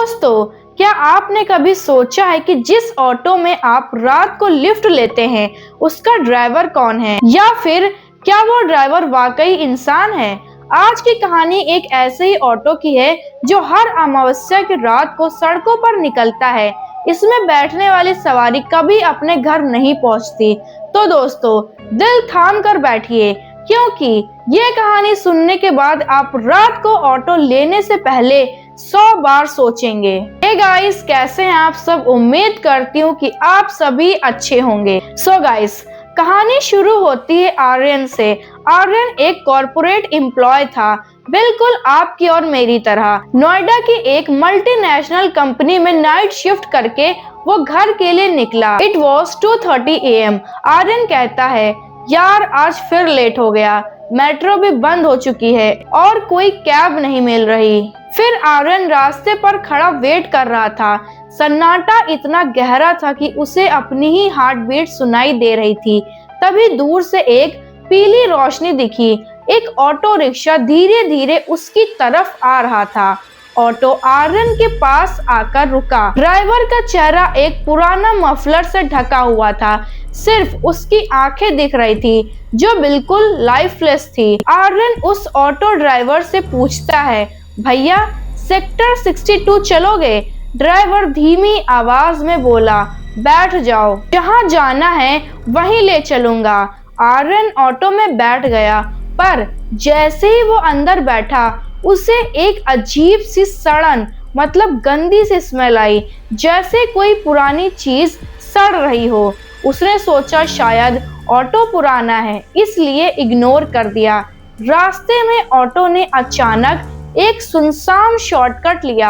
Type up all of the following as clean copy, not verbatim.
दोस्तों, क्या आपने कभी सोचा है कि जिस ऑटो में आप रात को लिफ्ट लेते हैं उसका ड्राइवर कौन है, या फिर क्या वो ड्राइवर वाकई इंसान है। आज की कहानी एक ऐसे ही ऑटो की है जो हर अमावस्या की रात को सड़कों पर निकलता है। इसमें बैठने वाली सवारी कभी अपने घर नहीं पहुंचती। तो दोस्तों, दिल थाम कर बैठिए, क्योंकि ये कहानी सुनने के बाद आप रात को ऑटो लेने से पहले 100 बार सोचेंगे। हे गाइस, कैसे हैं आप सब? उम्मीद करती हूँ कि आप सभी अच्छे होंगे। सो गाइस, कहानी शुरू होती है आर्यन से। आर्यन एक कॉर्पोरेट एम्प्लॉय था, बिल्कुल आपकी और मेरी तरह। नोएडा की एक मल्टीनेशनल कंपनी में नाइट शिफ्ट करके वो घर के लिए निकला। It was 2:30 AM। आर्यन कहता है, यार आज फिर लेट हो गया, मेट्रो भी बंद हो चुकी है और कोई कैब नहीं मिल रही। फिर आर्यन रास्ते पर खड़ा वेट कर रहा था। सन्नाटा इतना गहरा था कि उसे अपनी ही हार्ट बीट सुनाई दे रही थी। तभी दूर से एक पीली रोशनी दिखी। एक ऑटो रिक्शा धीरे धीरे उसकी तरफ आ रहा था। ऑटो आर्यन के पास आकर रुका। ड्राइवर का चेहरा एक पुराना मफलर से ढका हुआ था। सिर्फ उसकी आंखें दिख रही थी, जो बिल्कुल लाइफलेस थी। आर्यन उस ऑटो ड्राइवर से पूछता है, भैया सेक्टर 62 चलोगे? ड्राइवर धीमी आवाज में बोला, बैठ जाओ, जहाँ जाना है वहीं ले चलूंगा। आर्यन ऑटो में बैठ गया, पर जैसे ही वो अंदर बैठा उसे एक अजीब सी सड़न, मतलब गंदी सी स्मेल आई, जैसे कोई पुरानी चीज सड़ रही हो। उसने सोचा शायद ऑटो पुराना है, इसलिए इग्नोर कर दिया। रास्ते में ऑटो ने अचानक एक सुनसान शॉर्टकट लिया।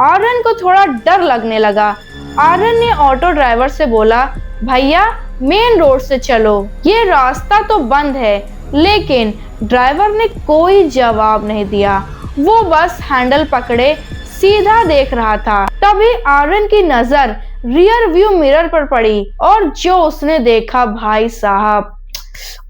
आर्यन को थोड़ा डर लगने लगा। आर्यन ने ऑटो ड्राइवर से बोला, भैया मेन रोड से चलो, ये रास्ता तो बंद है। लेकिन ड्राइवर ने कोई जवाब नहीं दिया, वो बस हैंडल पकड़े सीधा देख रहा था। तभी आर्यन की नजर रियर व्यू मिरर पर पड़ी, और जो उसने देखा, भाई साहब,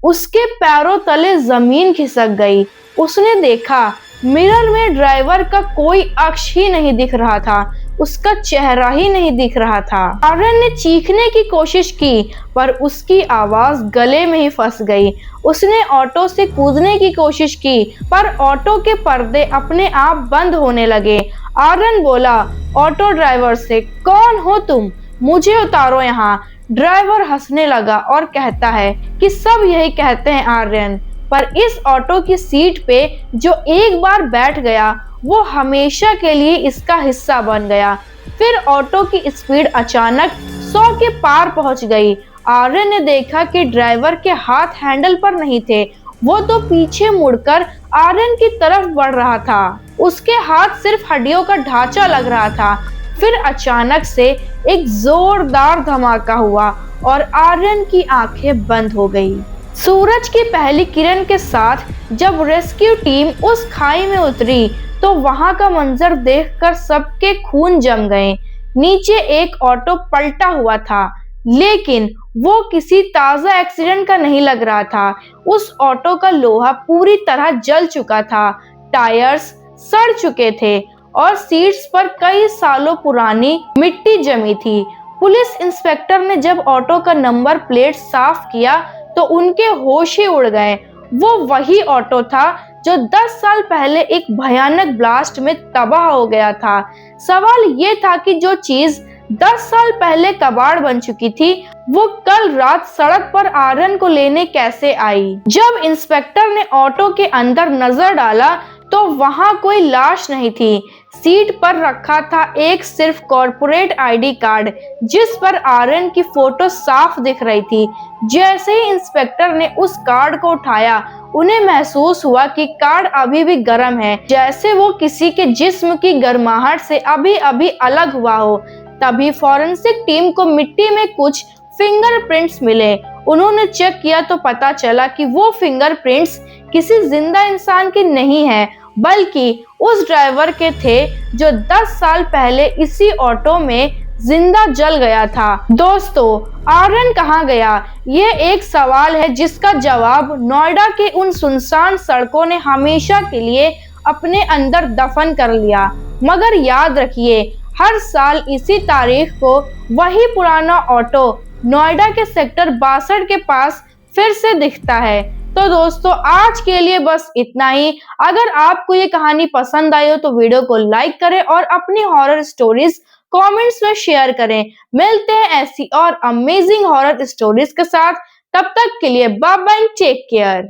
उसके पैरों तले जमीन खिसक गई। उसने देखा मिरर में ड्राइवर का कोई अक्ष ही नहीं दिख रहा था, उसका चेहरा ही नहीं दिख रहा था। आर्यन ने चीखने की कोशिश की, पर उसकी आवाज गले में ही फंस गई। उसने ऑटो से कूदने की कोशिश की, पर ऑटो के पर्दे अपने आप बंद होने लगे। आर्यन बोला ऑटो ड्राइवर से, कौन हो तुम? मुझे उतारो यहाँ। ड्राइवर हंसने लगा और कहता है कि सब यही कहते हैं आर्यन, पर इस ऑटो की सीट पे जो एक बार बैठ गया वो हमेशा के लिए इसका हिस्सा बन गया। फिर ऑटो की स्पीड अचानक 100 के पार पहुंच गई। आर्यन ने देखा कि ड्राइवर के हाथ हैंडल पर नहीं थे, वो तो पीछे मुड़कर आर्यन की तरफ बढ़ रहा था। उसके हाथ सिर्फ हड्डियों का ढांचा लग रहा था। फिर अचानक से एक जोरदार धमाका हुआ और आर्यन की आंखें बंद हो गई। सूरज की पहली किरण के साथ जब रेस्क्यू टीम उस खाई में उतरी, तो वहां का मंजर देखकर सबके खून जम गए। नीचे एक ऑटो पलटा हुआ था, लेकिन वो किसी ताजा एक्सीडेंट का नहीं लग रहा था। उस ऑटो का लोहा पूरी तरह जल चुका था, टायर्स सड़ चुके थे और सीट्स पर कई सालों पुरानी मिट्टी जमी थी। पुलिस इंस्पेक्टर ने जब ऑटो का नंबर प्लेट साफ किया तो उनके होश ही उड़ गए। वो वही ऑटो था जो 10 साल पहले एक भयानक ब्लास्ट में तबाह हो गया था। सवाल ये था कि जो चीज 10 साल पहले कबाड़ बन चुकी थी, वो कल रात सड़क पर आर्यन को लेने कैसे आई। जब इंस्पेक्टर ने ऑटो के अंदर नजर डाला तो वहां कोई लाश नहीं थी। सीट पर रखा था एक सिर्फ कॉर्पोरेट आईडी कार्ड, जिस पर आर्यन की फोटो साफ दिख रही थी। जैसे ही इंस्पेक्टर ने उस कार्ड को उठाया, उन्हें महसूस हुआ कि कार्ड अभी भी गर्म है, जैसे वो किसी के जिस्म की गर्माहट से अभी अभी अलग हुआ हो। तभी फॉरेंसिक टीम को मिट्टी में कुछ फिंगरप्रिंट्स मिले। उन्होंने चेक किया तो पता चला कि वो फिंगरप्रिंट्स किसी जिंदा इंसान के नहीं है, बल्कि उस ड्राइवर के थे जो 10 साल पहले इसी ऑटो में जिंदा जल गया था। दोस्तों, आर्यन कहाँ गया? ये एक सवाल है जिसका जवाब नोएडा के उन सुनसान सड़कों ने हमेशा के लिए अपने अंदर दफन कर लिया। मगर याद रखिए, हर साल इसी तारीख को वही पुराना ऑटो नोएडा के सेक्टर 62 के पास फिर से दिखता है। तो दोस्तों आज के लिए बस इतना ही। अगर आपको ये कहानी पसंद आई हो तो वीडियो को लाइक करें और अपनी हॉरर स्टोरीज कमेंट्स में शेयर करें। मिलते हैं ऐसी और अमेजिंग हॉरर स्टोरीज के साथ। तब तक के लिए बाय बाय, टेक केयर।